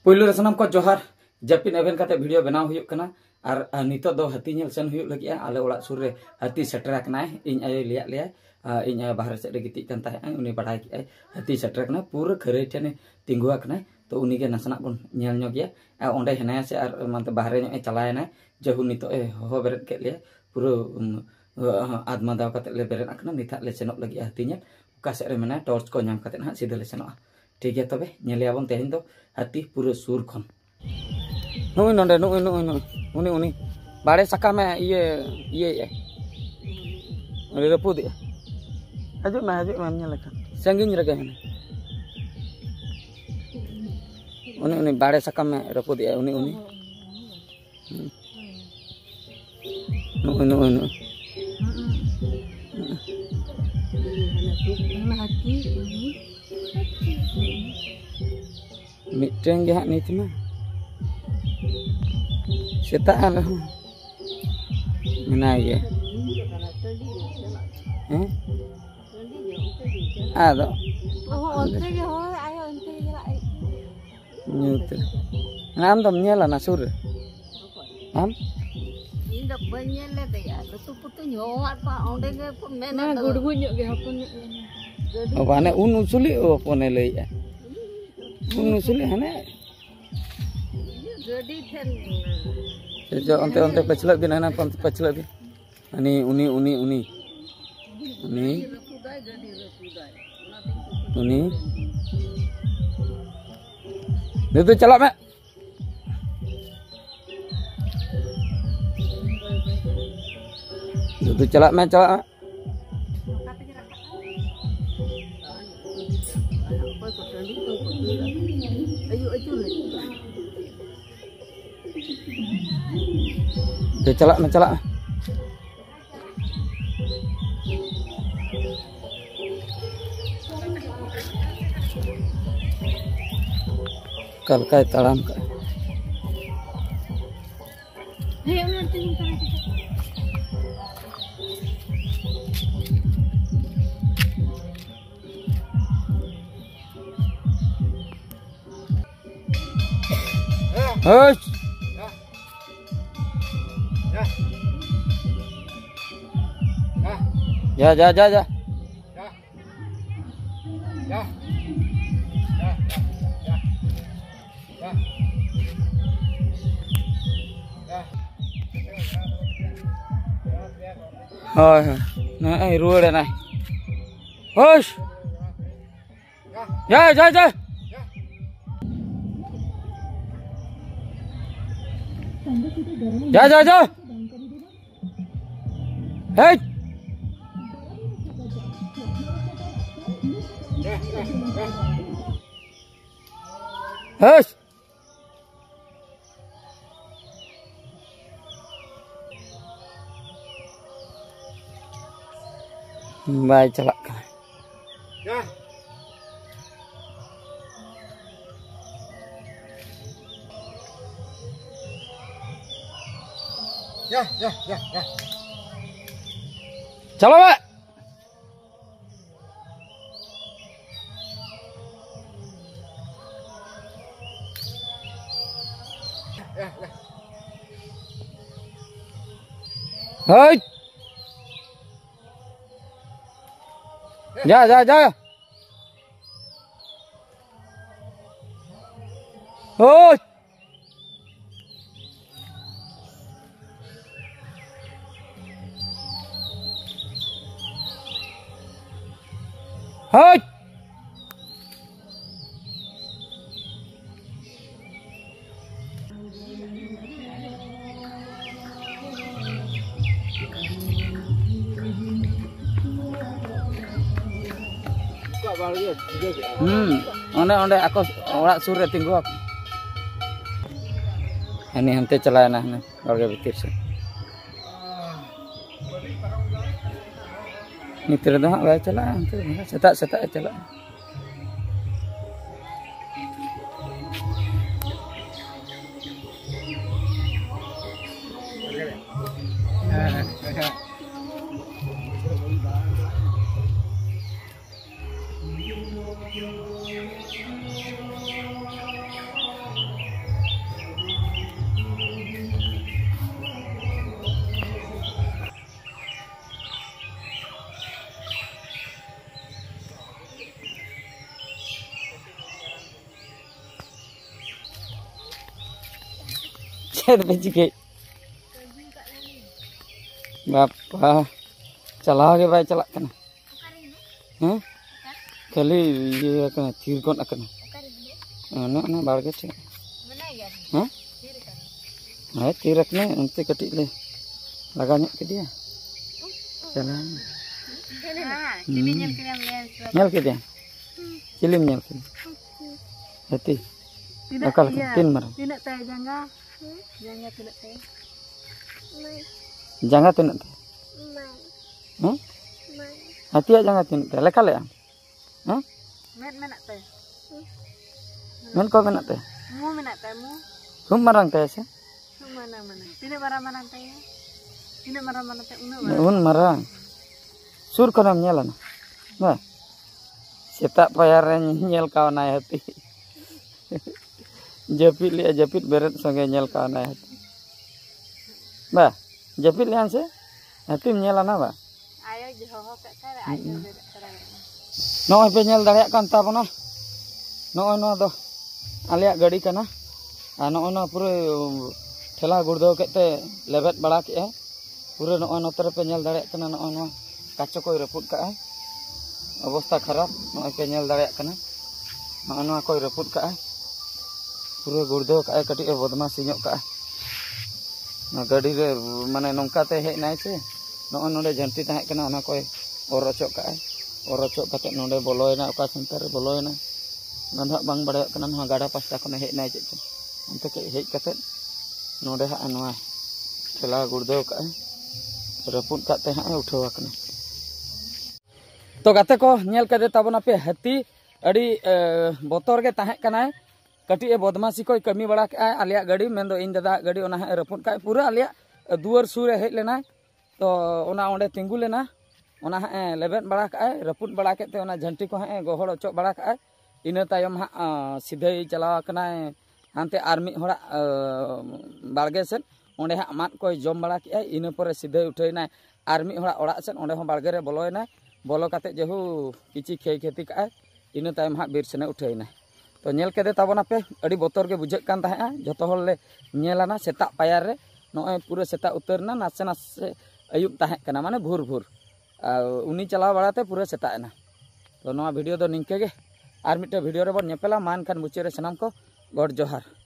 पुइलु रे सनम को जोहार जपिन एवेन काते वीडियो बनाव हुयुक कना और नितो दो हाथी नेल सेन हुयुक लगी आले ओड़ा सुर रे हाथी सेटर कनाय इन आयो लिया लिया इन आयो बाहर से गिति कन ताहे उनी बडाय कि हाथी सेटर कना पूरा खरे ठेने तिंगुआ कना तो उनी के नसना बन नेल नो गया ओंडे हेनाय से और मानते बाहर नो चलाय ना जहु नितो हो बेरेट के लिया पूरा आदमा दाव काते ले बेरेट कना निथा ले सेनोक लगी हाथी ने का से रे मना टॉर्च को नाम काते ना सीधा ले सेनोक ठीक है तबे नेलियाबन तेहन दो हाथी पूरा सुर खन नुई नोंडे नुई नुई नुई उनी उनी बाड़े सका में ये उनी रपू दे हजू में नेल का संगिन रगे हने उनी उनी बाड़े सका में रपू दे उनी उनी नुई नुई नुई मिट्टें गे नित में सेता मेना गे आदो न्यूते आम दम नेला ना सुर आम इन द बन्यले दे या तो पुतु न्योआत पा ओंडे गे मेना गुडगु न्यो गे हपन न्यो बाने उन उसुली ओपने लइया उन उसुली हने गडी ठेन जो अंते अंते पछलक दिन हना पछलक दिन अनि उनी उनी उनी उनी उनी दे चला मैं दे चला मैं चला चला मैं चला कल का ताड़ाम का जा जा जा जा नहीं रुआड़े ना होश जा जा जा जा जा जा होश बाय चला चलो बे जा जा जा हो ओंडे ओंडे आको ओड़ा सुर रे तिंगु हनी हंते चलाए ना हने बाड़गे भीतर से नितर दो हां चला हंते सेता सेता चला चेद पे चिके बापा चला के भाई चला कना हैं खाली ये कना तीर कोन अकना ना बाड़गे छे हैं है तीर रखने उनते कटी ले लगा ᱧᱚᱜ के दिया चला nyal ke dia cilim nyal ke hati akal tin mar Tidak teh jangga. Jangga tidak teh. jangga tin te hati jangga tin te lekal ya Men menak teh. men ko menak te Mu menak teh mu. kum marang te se Mana mana. Tidak marah teh. Tidak marah teh un marang sur konam nyelan nah setak payar nyel kawan naik hati japit beret sange nyel kawan naik hati bah japit lian se hati nyelan apa Ayo joho kat kare ayo terang. Noy pe nyel dareyak kan ta bana noy no do aliak gadi kana no no pura thela gurdo kete lebet bada ke pura no noter pe nyel dareyak kana no no kaco koy reput ka अवस्था खराब नॉय पे nail दाड़े कना नॉय कोई रपुट का पूरा गुर्दो का कटी बदमाशी ᱧᱚᱜ का गाड़ी रे माने नोंकाते हेज नाय से नॉय नोडे झंटी ताहे कना ओना कोई और रचो कते नोडे बोलोयना ओका सेंटर रे बोलोयना नधा बांग बड़े कना नहा गाड़ा पास्ता कोने हेज नाय चेच अंत के हेज कते नोडे हा नॉय ठेला गुर्दो का रपुट काते हा उठावा कना तो गाते को नेल कदे ताबना पे हाथी अड़ी बोतर के ताहे कनाय कटी बदमाशी को कमी बड़ा के आलिया गाड़ी मेन दो इन दादा गाड़ी ओना रपुट का पूरा आलिया दुआर सुर हेज लेना तो ओना ओंडे तिंगु लेना ओना लेबेट बड़ा का रपुट बड़ा के ते ओना झंटी को गोहड़ ओचो बड़ा का इना तायम हा सीधे चला कना हानते आर्मी होड़ा बाड़गे सेन ओंडे हा मात को जम बड़ा के इना परे सीधे उठैना आर्मी होड़ा ओड़ा सेन ओंडे हो बाड़गे रे बोलोयना बोलो काते जेहू किची खे खेती का इन तायम हाँ बीर सेने उठेना तो नेल केदे ताबना पे अड़ी बोतर के बुझे कान ताहे जतो हर ले नेलाना सेता पायार रे नॉय पूरा सेता उतरना नासे नासे अयुब ताहे कना माने भूर भूर उनी चलाव बड़ाते पूरा सेताना तो नवा वीडियो दो निंके गे आर मिटे वीडियो रे बन नेपेला मान खान मुचे रे सनाम को गॉड जोहार।